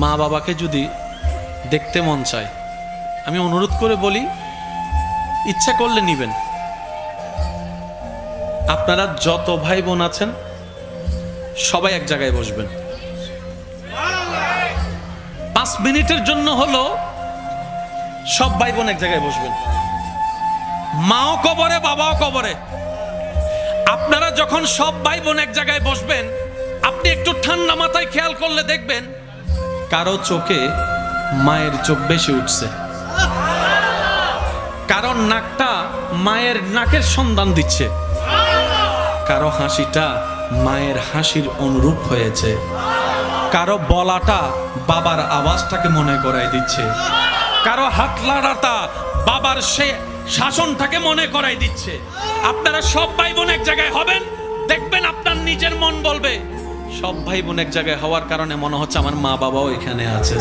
মা বাবাকে যদি দেখতে মন চায়, আমি অনুরোধ করে বলি, ইচ্ছা করলে নিবেন। আপনারা যত ভাই বোন আছেন সবাই এক জায়গায় বসবেন। 5 মিনিটের জন্য হলো সব ভাই বোন এক জায়গায় বসবেন। মাও কবরে, বাবাও কবরে। আপনারা যখন সব ভাই বোন এক জায়গায় বসবেন, আপনি একটু ঠান্ডা মাথায় খেয়াল করলে দেখবেন কারো চোখে মায়ের চোখ বেশি উঠছে, কারণ নাকটা মায়ের নাকের সন্ধান দিচ্ছে, কারো হাসিটা মায়ের হাসির অনুরূপ হয়েছে, কারো বলাটা বাবার আওয়াজটাকে মনে করাই দিচ্ছে, কারো হাত লাড়াটা বাবার সে শাসনটাকে মনে করাই দিচ্ছে। আপনারা সব ভাই বোন এক জায়গায় হবেন, দেখবেন আপনার নিজের মন বলবে সব ভাই বোন এক জায়গায় হওয়ার কারণে মনে হচ্ছে আমার মা বাবাও এখানে আছে।